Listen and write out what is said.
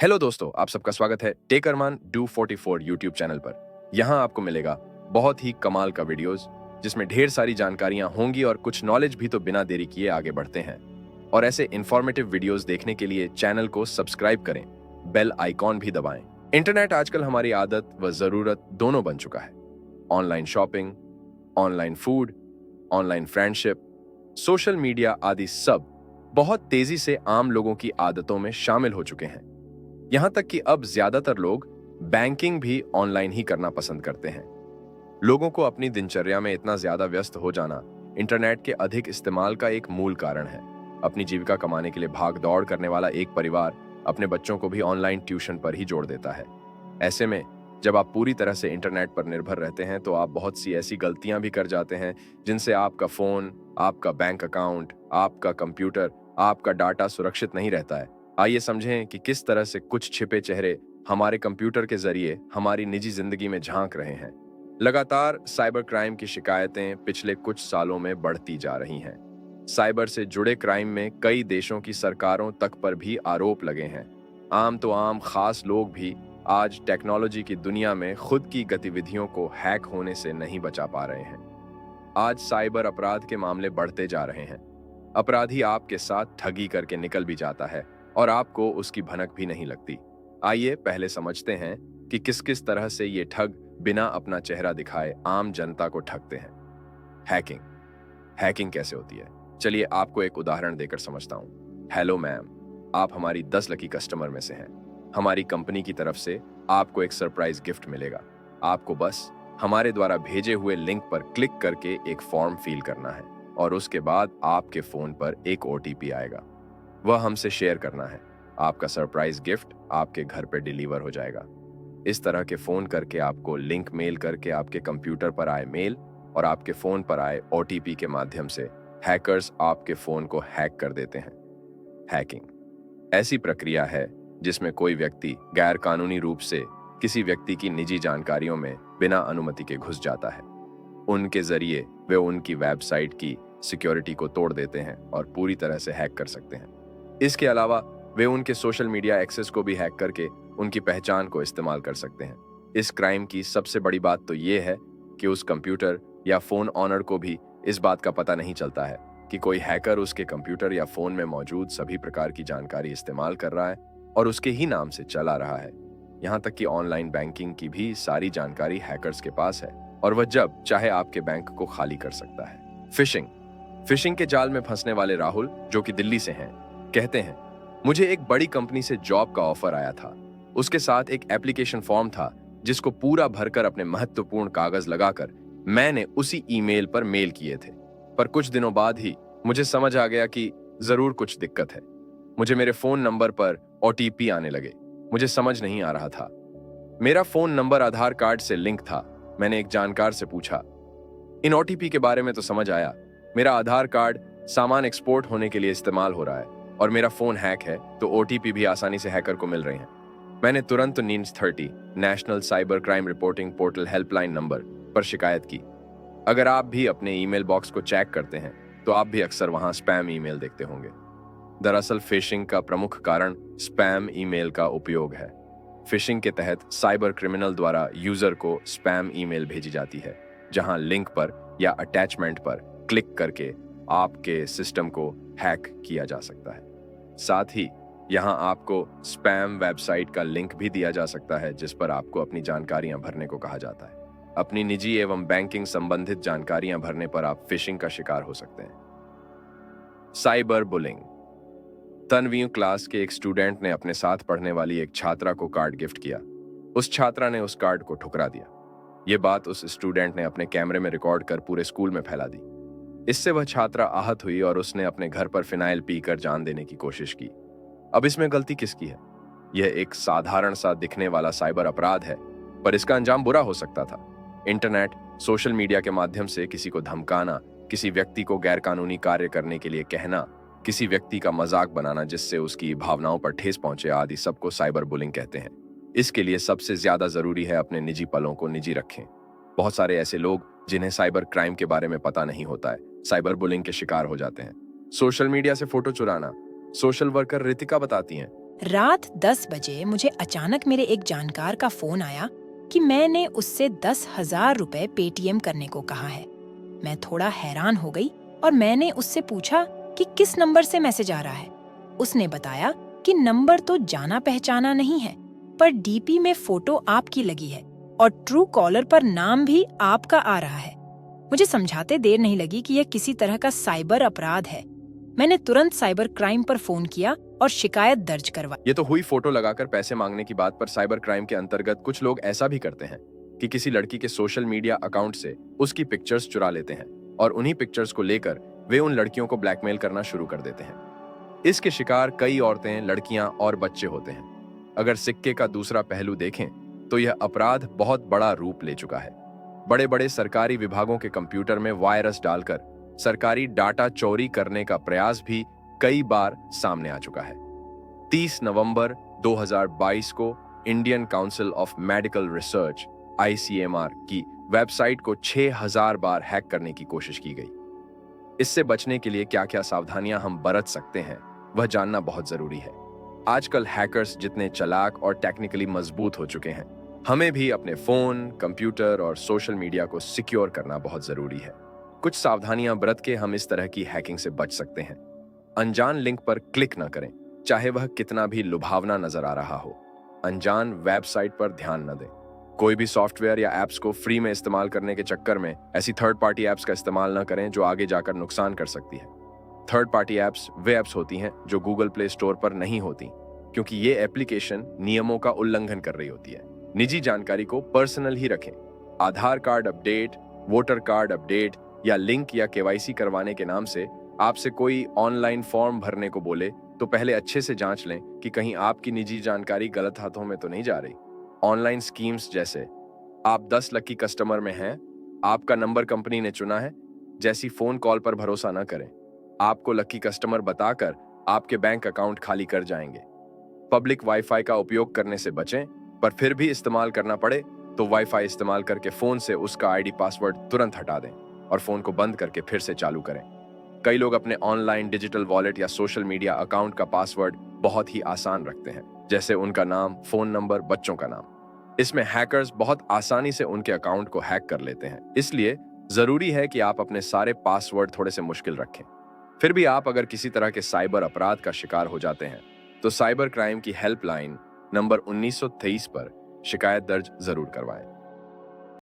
Hello दोस्तों, आप सबका स्वागत है टेक अरमान डू 44 यूट्यूब चैनल पर। यहाँ आपको मिलेगा बहुत ही कमाल का वीडियोस जिसमें ढेर सारी जानकारियां होंगी और कुछ नॉलेज भी तो बिना देरी किए आगे बढ़ते हैं। और ऐसे इंफॉर्मेटिव वीडियोस देखने के लिए चैनल को सब्सक्राइब करें, बेल आइकॉन भी दबाएं। इंटरनेट आजकल हमारी आदत व जरूरत दोनों बन चुका है। Online shopping, online food, online friendship, social media आदि सब बहुत तेजी से आम लोगों की आदतों में शामिल हो चुके हैं। यहां तक कि अब ज्यादातर लोग बैंकिंग भी ऑनलाइन ही करना पसंद करते हैं। लोगों को अपनी दिनचर्या में इतना ज्यादा व्यस्त हो जाना इंटरनेट के अधिक इस्तेमाल का एक मूल कारण है। अपनी जीविका कमाने के लिए भाग दौड़ करने वाला एक परिवार अपने बच्चों को भी ऑनलाइन ट्यूशन पर ही जोड़ देता है। ऐसे में जब आप पूरी तरह से इंटरनेट पर निर्भर रहते हैं तो आप बहुत सी ऐसी गलतियां भी कर जाते हैं जिनसे आपका फोन, आपका बैंक अकाउंट, आपका कंप्यूटर, आपका डाटा सुरक्षित नहीं रहता है। आइए समझें कि किस तरह से कुछ छिपे चेहरे हमारे कंप्यूटर के जरिए हमारी निजी जिंदगी में झांक रहे हैं। लगातार साइबर क्राइम की शिकायतें पिछले कुछ सालों में बढ़ती जा रही हैं। साइबर से जुड़े क्राइम में कई देशों की सरकारों तक पर भी आरोप लगे हैं। आम तो आम खास लोग भी आज टेक्नोलॉजी की दुनिया में खुद की गतिविधियों को हैक होने से नहीं बचा पा रहे हैं। आज साइबर अपराध के मामले बढ़ते जा रहे हैं। अपराधी आपके साथ ठगी करके निकल भी जाता है और आपको उसकी भनक भी नहीं लगती। आइए पहले समझते हैं कि किस किस तरह से ये ठग बिना अपना चेहरा दिखाए आम जनता को ठगते हैं। हैकिंग हैकिंग कैसे होती है, चलिए आपको एक उदाहरण देकर समझता हूँ। हेलो मैम, आप हमारी 10 लकी कस्टमर में से हैं। हमारी कंपनी की तरफ से आपको एक सरप्राइज गिफ्ट मिलेगा। आपको बस हमारे द्वारा भेजे हुए लिंक पर क्लिक करके एक फॉर्म फिल करना है और उसके बाद आपके फोन पर एक OTP आएगा। वह हमसे शेयर करना है। आपका सरप्राइज गिफ्ट आपके घर पर डिलीवर हो जाएगा। इस तरह के फोन करके आपको लिंक मेल करके आपके कंप्यूटर पर आए मेल और आपके फोन पर आए OTP के माध्यम से हैकर्स आपके फोन को हैक कर देते हैं। हैकिंग ऐसी प्रक्रिया है जिसमें कोई व्यक्ति गैर कानूनी रूप से किसी व्यक्ति की निजी जानकारियों में बिना अनुमति के घुस जाता है। उनके जरिए वे उनकी वेबसाइट की सिक्योरिटी को तोड़ देते हैं और पूरी तरह से हैक कर सकते हैं। इसके अलावा वे उनके सोशल मीडिया एक्सेस को भी हैक करके उनकी पहचान को इस्तेमाल कर सकते हैं। इस क्राइम की सबसे बड़ी बात तो ये है कि उस कंप्यूटर या फोन ऑनर को भी इस बात का पता नहीं चलता है कि कोई हैकर उसके कंप्यूटर या फोन में मौजूद सभी प्रकार की जानकारी इस्तेमाल कर रहा है और उसके ही नाम से चला रहा है। यहाँ तक कि ऑनलाइन बैंकिंग की भी सारी जानकारी हैकर्स के पास है और वह जब चाहे आपके बैंक को खाली कर सकता है। फिशिंग के जाल में फंसने वाले राहुल, जो कि दिल्ली से हैं, कहते हैं, मुझे एक बड़ी कंपनी से जॉब का ऑफर आया था। उसके साथ एक एप्लीकेशन फॉर्म था जिसको पूरा भरकर अपने महत्वपूर्ण कागज लगाकर मैंने उसी ईमेल पर मेल किए थे। पर कुछ दिनों बाद ही मुझे समझ आ गया कि जरूर कुछ दिक्कत है। मुझे मेरे फोन नंबर पर OTP आने लगे। मुझे समझ नहीं आ रहा था। मेरा फोन नंबर आधार कार्ड से लिंक था। मैंने एक जानकार से पूछा। इन OTP के बारे में तो समझ आया। मेरा आधार कार्ड सामान एक्सपोर्ट होने के लिए इस्तेमाल हो रहा है और मेरा फोन हैक है तो OTP भी आसानी से हैकर को मिल रहे हैं। मैंने तुरंत NINS30 national cyber crime reporting portal helpline number पर शिकायत की। अगर आप भी अपने ईमेल बॉक्स को चेक करते हैं तो आप भी अक्सर वहां स्पैम ईमेल देखते होंगे। दरअसल फिशिंग का प्रमुख कारण स्पैम ईमेल का उपयोग है। फिशिंग के तहत साइबर क्रिमिनल द्वारा यूजर को स्पैम ईमेल भेजी जाती है जहां लिंक पर या अटैचमेंट पर क्लिक करके आपके सिस्टम को हैक किया जा सकता है। साथ ही यहां आपको स्पैम वेबसाइट का लिंक भी दिया जा सकता है जिस पर आपको अपनी जानकारियां भरने को कहा जाता है। अपनी निजी एवं बैंकिंग संबंधित जानकारियां भरने पर आप फिशिंग का शिकार हो सकते हैं। Cyber bullying. तन्वीं क्लास के एक स्टूडेंट ने अपने साथ पढ़ने वाली एक छात्रा को कार्ड गिफ्ट किया। उस छात्रा ने उस कार्ड को ठुकरा दिया। ये बात उस स्टूडेंट ने अपने कैमरे में रिकॉर्ड कर पूरे स्कूल में फैला दी। इससे वह छात्रा आहत हुई और उसने अपने घर पर फिनाइल पीकर जान देने की कोशिश की। अब इसमें गलती किसकी है? यह एक साधारण सा दिखने वाला साइबर अपराध है, पर इसका अंजाम बुरा हो सकता था। इंटरनेट, सोशल मीडिया के माध्यम से किसी को धमकाना, किसी व्यक्ति को गैरकानूनी कार्य करने के लिए कहना, किसी व्यक्ति का मजाक बनाना जिससे उसकी भावनाओं पर ठेस पहुंचे आदि सबको साइबर बुलिंग कहते हैं। इसके लिए सबसे ज्यादा जरूरी है अपने निजी पलों को निजी रखें। बहुत सारे ऐसे लोग जिन्हें साइबर क्राइम के बारे में पता नहीं होता है, साइबर बुलिंग के शिकार हो जाते हैं। सोशल मीडिया से फोटो चुराना। सोशल वर्कर रितिका बताती हैं, रात 10 बजे मुझे अचानक मेरे एक जानकार का फोन आया कि मैंने उससे 10,000 रुपए पेटीएम करने को कहा है। मैं थोड़ा हैरान हो गई और मैंने उससे पूछा कि किस नंबर से मैसेज आ रहा है। उसने बताया कि नंबर तो जाना पहचाना नहीं है, पर डीपी में फोटो आपकी लगी है और ट्रू कॉलर पर नाम भी आपका आ रहा है। मुझे समझाते देर नहीं लगी कि यह किसी तरह का साइबर अपराध है। मैंने तुरंत साइबर क्राइम पर फोन किया और शिकायत दर्ज करवाई। ये तो हुई फोटो लगाकर पैसे मांगने की बात, पर साइबर क्राइम के अंतर्गत कुछ लोग ऐसा भी करते हैं कि किसी लड़की के सोशल मीडिया अकाउंट से उसकी पिक्चर्स चुरा लेते हैं और उन्हीं पिक्चर्स को लेकर वे उन लड़कियों को ब्लैकमेल करना शुरू कर देते हैं। इसके शिकार कई औरतें, लड़कियां और बच्चे होते हैं। अगर सिक्के का दूसरा पहलू देखें तो यह अपराध बहुत बड़ा रूप ले चुका है। बड़े बड़े सरकारी विभागों के कंप्यूटर में वायरस डालकर सरकारी डाटा चोरी करने का प्रयास भी कई बार सामने आ चुका है। 30 नवंबर 2022 को Indian council of medical research (ICMR) की वेबसाइट को 6000 बार हैक करने की कोशिश की गई। इससे बचने के लिए क्या-क्या सावधानियां हम बरत सकते हैं, वह जानना बहुत जरूरी है। आजकल हैकर्स जितने चालाक और टेक्निकली मजबूत हो चुके हैं, हमें भी अपने फोन, कंप्यूटर और सोशल मीडिया को सिक्योर करना बहुत जरूरी है। कुछ सावधानियां बरत के हम इस तरह की हैकिंग से बच सकते हैं। अनजान लिंक पर क्लिक न करें, चाहे वह कितना भी लुभावना नजर आ रहा हो। अनजान वेबसाइट पर ध्यान न दें। कोई भी सॉफ्टवेयर या एप्स को फ्री में इस्तेमाल करने के चक्कर में ऐसी थर्ड पार्टी एप्स का इस्तेमाल न करें जो आगे जाकर नुकसान कर सकती है। थर्ड पार्टी एप्स वे एप्स होती हैं जो गूगल प्ले स्टोर पर नहीं होती, क्योंकि ये एप्लीकेशन नियमों का उल्लंघन कर रही होती है। निजी जानकारी को पर्सनल ही रखें। Aadhaar card update, voter card update या लिंक या केवाईसी करवाने के नाम से आपसे कोई ऑनलाइन फॉर्म भरने को बोले तो पहले अच्छे से जांच लें कि कहीं आपकी निजी जानकारी गलत हाथों में तो नहीं जा रही। ऑनलाइन स्कीम्स जैसे आप 10 लकी कस्टमर में हैं, आपका नंबर कंपनी ने चुना है जैसी फोन कॉल पर भरोसा न करें। आपको लकी कस्टमर बताकर आपके बैंक अकाउंट खाली कर जाएंगे। पब्लिक वाईफाई का उपयोग करने से बचें, पर फिर भी इस्तेमाल करना पड़े तो वाईफाई इस्तेमाल करके फोन से उसका आईडी पासवर्ड तुरंत हटा दें और फोन को बंद करके फिर से चालू करें। कई लोग अपने ऑनलाइन डिजिटल वॉलेट या सोशल मीडिया अकाउंट का पासवर्ड बहुत ही आसान रखते हैं, जैसे उनका नाम, फोन नंबर, बच्चों का नाम। इसमें हैकर्स बहुत आसानी से उनके अकाउंट को हैक कर लेते हैं। इसलिए जरूरी है कि आप अपने सारे पासवर्ड थोड़े से मुश्किल रखें। फिर भी आप अगर किसी तरह के साइबर अपराध का शिकार हो जाते हैं तो साइबर क्राइम की हेल्पलाइन नंबर 1923 पर शिकायत दर्ज जरूर करवाएं।